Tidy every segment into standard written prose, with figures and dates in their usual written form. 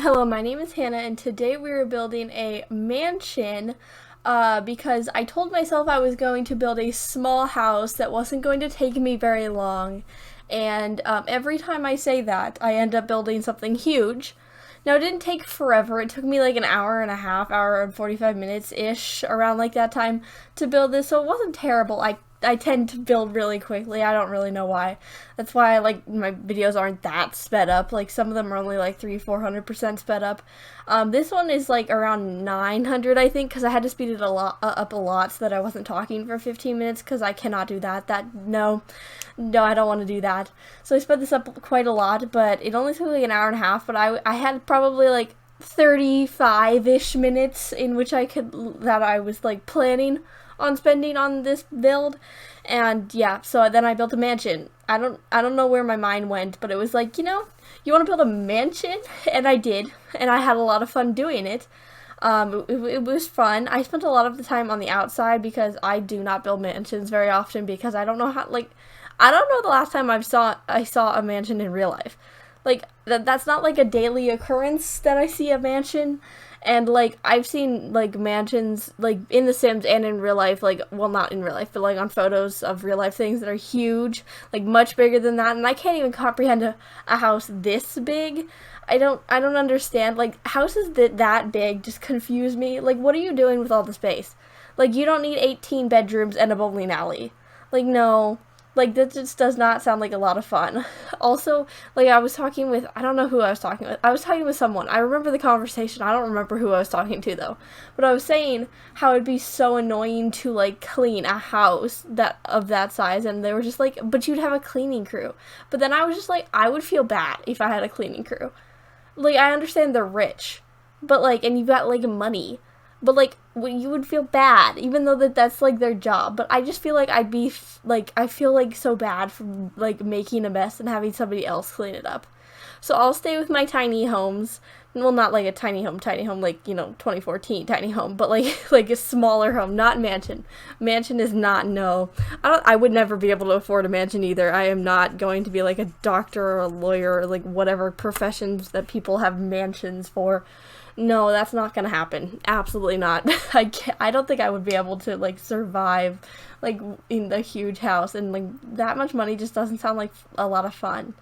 Hello, my name is Hannah, and today we are building a mansion because I told myself I was going to build a small house that wasn't going to take me very long, and every time I say that, I end up building something huge. Now, it didn't take forever. It took me like an hour and a half, hour and 45 minutes-ish, around like that time, to build this, so it wasn't terrible. I tend to build really quickly. I don't really know why. That's why my videos aren't that sped up. Like some of them are only like 300-400% sped up. This one is like around 900, I think, because I had to speed it up a lot so that I wasn't talking for 15 minutes because I cannot do that. No, I don't want to do that. So I sped this up quite a lot, but it only took like an hour and a half. But I had probably like 35-ish minutes in which I was like planning on spending on this build. And yeah, so then I built a mansion. I don't know where my mind went, but it was like, you want to build a mansion? And I did, and I had a lot of fun doing it. It was fun. I spent a lot of the time on the outside because I do not build mansions very often because I don't know how, I don't know the last time I saw a mansion in real life. Like, that's not like a daily occurrence that I see a mansion. And, like, I've seen, like, mansions, like, in The Sims and in real life, like, well, not in real life, but, like, on photos of real life things that are huge, like, much bigger than that, and I can't even comprehend a house this big. I don't understand, like, houses that big just confuse me. Like, what are you doing with all the space? Like, you don't need 18 bedrooms and a bowling alley. Like, no. Like, that just does not sound like a lot of fun. Also, like, I don't know who I was talking with. I was talking with someone. I remember the conversation. I don't remember who I was talking to, though. But I was saying how it'd be so annoying to, like, clean a house of that size. And they were just like, but you'd have a cleaning crew. But then I was just like, I would feel bad if I had a cleaning crew. Like, I understand they're rich. But, like, and you've got, like, money. But, like, you would feel bad, even though that's, like, their job. But I just feel like I feel, like, so bad for, like, making a mess and having somebody else clean it up. So I'll stay with my tiny homes. Well, not, like, a tiny home, like, 2014 tiny home. But, like, like a smaller home, not mansion. Mansion is not, no. I would never be able to afford a mansion either. I am not going to be, like, a doctor or a lawyer or, like, whatever professions that people have mansions for. No, that's not gonna happen. Absolutely not. I don't think I would be able to, like, survive, like, in a huge house, and, like, that much money just doesn't sound like a lot of fun.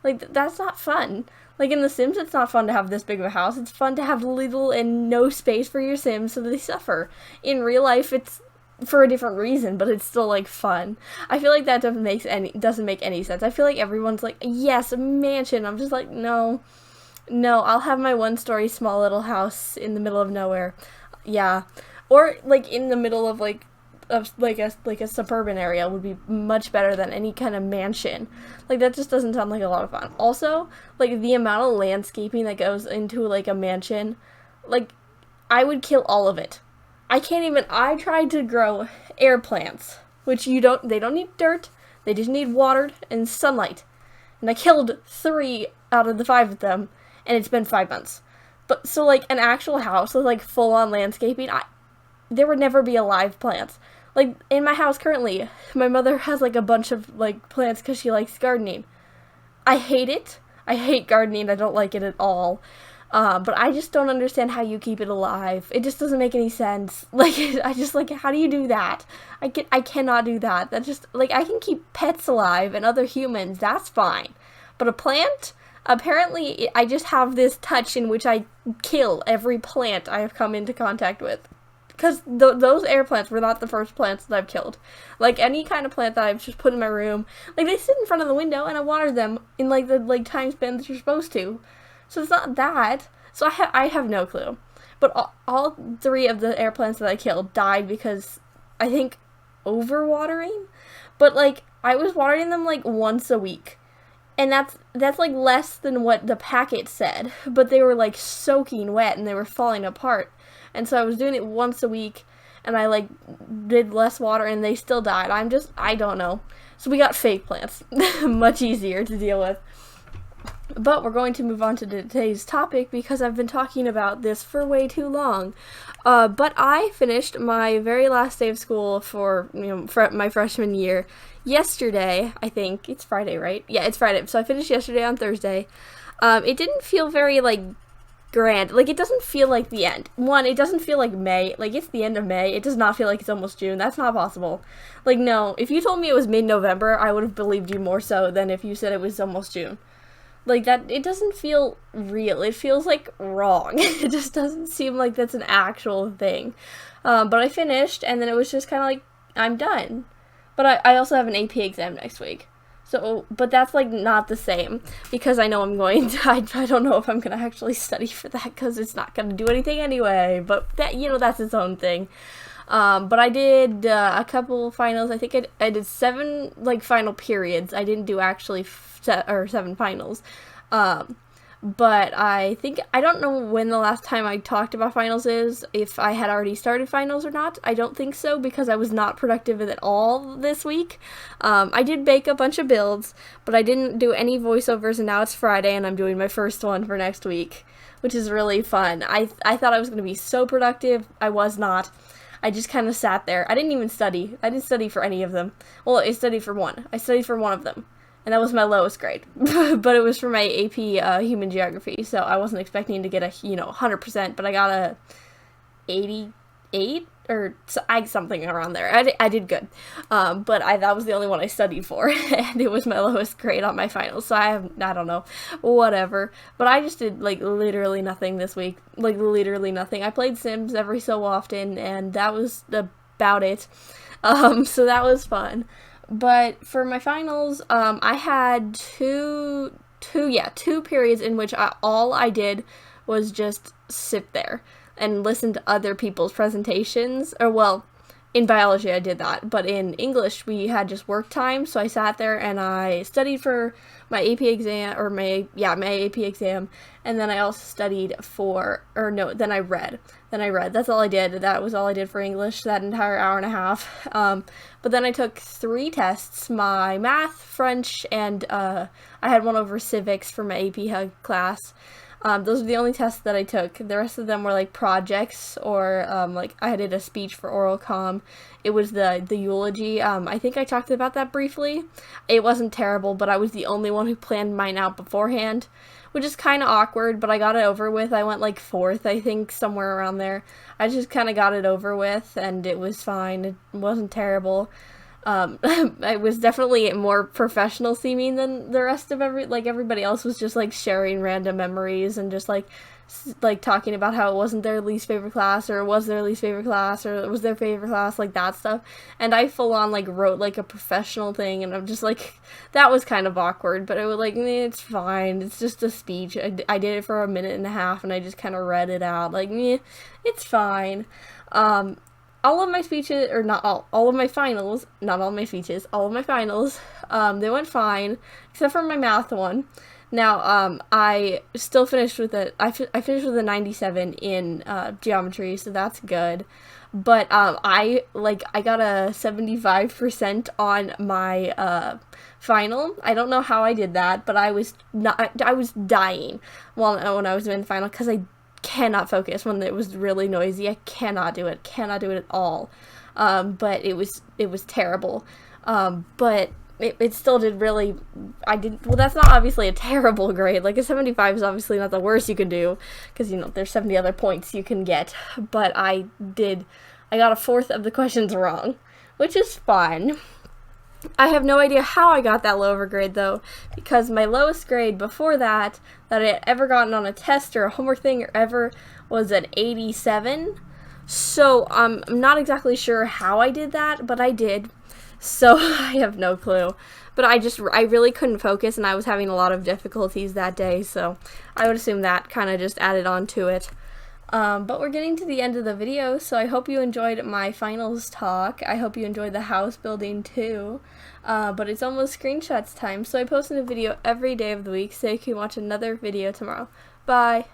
Like, that's not fun. Like, in The Sims, it's not fun to have this big of a house. It's fun to have little and no space for your Sims, so they suffer. In real life, it's for a different reason, but it's still, like, fun. I feel like that doesn't make any sense. I feel like everyone's like, yes, a mansion. I'm just like, no. No, I'll have my one-story small little house in the middle of nowhere. Yeah. Or, like, in the middle of, a suburban area would be much better than any kind of mansion. Like, that just doesn't sound like a lot of fun. Also, like, the amount of landscaping that goes into, like, a mansion, like, I would kill all of it. I tried to grow air plants, which they don't need dirt, they just need water and sunlight. And I killed 3 out of the 5 of them. And it's been 5 months. But, so, like, an actual house with, like, full-on landscaping, there would never be live plants. Like, in my house currently, my mother has, like, a bunch of, like, plants because she likes gardening. I hate it. I hate gardening. I don't like it at all. But I just don't understand how you keep it alive. It just doesn't make any sense. Like, how do you do that? I cannot do that. That's just, like, I can keep pets alive and other humans. That's fine. But a plant? Apparently, I just have this touch in which I kill every plant I have come into contact with. Because those air plants were not the first plants that I've killed. Like, any kind of plant that I've just put in my room, like, they sit in front of the window, and I water them in, like, the, like, time span that you're supposed to. So it's not that. So I have no clue. But all 3 of the air plants that I killed died because, I think, overwatering? But, like, I was watering them, like, once a week. And that's like less than what the packet said, but they were like soaking wet and they were falling apart. And so I was doing it once a week and I like did less water and they still died. I don't know. So we got fake plants. Much easier to deal with. But we're going to move on to today's topic because I've been talking about this for way too long. But I finished my very last day of school for my freshman year yesterday. I think it's Friday, right? Yeah, it's Friday. So I finished yesterday on Thursday. It didn't feel very like grand. Like, it doesn't feel like the end. One, it doesn't feel like May. Like, it's the end of May. It does not feel like it's almost June. That's not possible. Like, no. If you told me it was mid-November, I would have believed you more so than if you said it was almost June. Like, that, it doesn't feel real. It feels, like, wrong. It just doesn't seem like that's an actual thing. But I finished, and then it was just kind of like, I'm done. But I also have an AP exam next week. So, but that's, like, not the same, because I know I'm going to, I don't know if I'm going to actually study for that, because it's not going to do anything anyway, but that, you know, that's its own thing. But I did, a couple finals. I think I did 7, like, final periods. I didn't do actually 7 finals. But I think, I don't know when the last time I talked about finals is, if I had already started finals or not. I don't think so, because I was not productive at all this week. I did bake a bunch of builds, but I didn't do any voiceovers, and now it's Friday, and I'm doing my first one for next week, which is really fun. I thought I was going to be so productive. I was not. I just kind of sat there. I didn't even study. I didn't study for any of them. Well, I studied for one. I studied for one of them. And that was my lowest grade, but it was for my AP Human Geography, so I wasn't expecting to get a 100%, but I got a 88 or something around there. I did good, but that was the only one I studied for, and it was my lowest grade on my finals. So I don't know, whatever. But I just did like literally nothing this week, like literally nothing. I played Sims every so often, and that was about it. So that was fun. But for my finals, I had two periods in which all I did was just sit there and listen to other people's presentations. Or, well, in biology I did that, but in English we had just work time, so I sat there and I studied for my AP exam, or my AP exam, and then I also studied then I read. That's all I did. That was all I did for English, that entire hour and a half. But then I took 3 tests, my math, French, and I had one over civics for my AP Hug class. Those are the only tests that I took. The rest of them were like projects, or like I did a speech for oral comm. It was the eulogy. I think I talked about that briefly. It wasn't terrible, but I was the only one who planned mine out beforehand, which is kind of awkward, but I got it over with. I went like 4th, I think, somewhere around there. I just kind of got it over with, and it was fine. It wasn't terrible. It was definitely more professional seeming than the rest of everybody else was just like sharing random memories and just like talking about how it wasn't their least favorite class, or it was their least favorite class, or it was their favorite class, like that stuff. And I full on like wrote like a professional thing, and I'm just like, that was kind of awkward, but it was like, it's fine, it's just a speech. I did it for a minute and a half, and I just kind of read it out, like, it's fine. All of my speeches, or not all of my finals, not all my speeches, all of my finals, they went fine, except for my math one. Now, I still finished with I finished with a 97 in geometry, so that's good. But I got a 75% on my final. I don't know how I did that, but I was dying when I was doing the final, because I cannot focus when it was really noisy. I cannot do it at all. But it was there's but it still did really, well, that's not obviously a terrible grade. Like, a 75 is obviously not the worst you can do, because, there's 70 other points you can get, but I got a 4th of the questions wrong, which is fun. I have no idea how I got that low of a grade, though, because my lowest grade before that I had ever gotten on a test or a homework thing or ever was an 87. So I'm not exactly sure how I did that, but I did. So I have no clue. But I really couldn't focus, and I was having a lot of difficulties that day, so I would assume that kind of just added on to it. But we're getting to the end of the video, so I hope you enjoyed my finals talk. I hope you enjoyed the house building too. But it's almost screenshots time, so I post a video every day of the week, so you can watch another video tomorrow. Bye!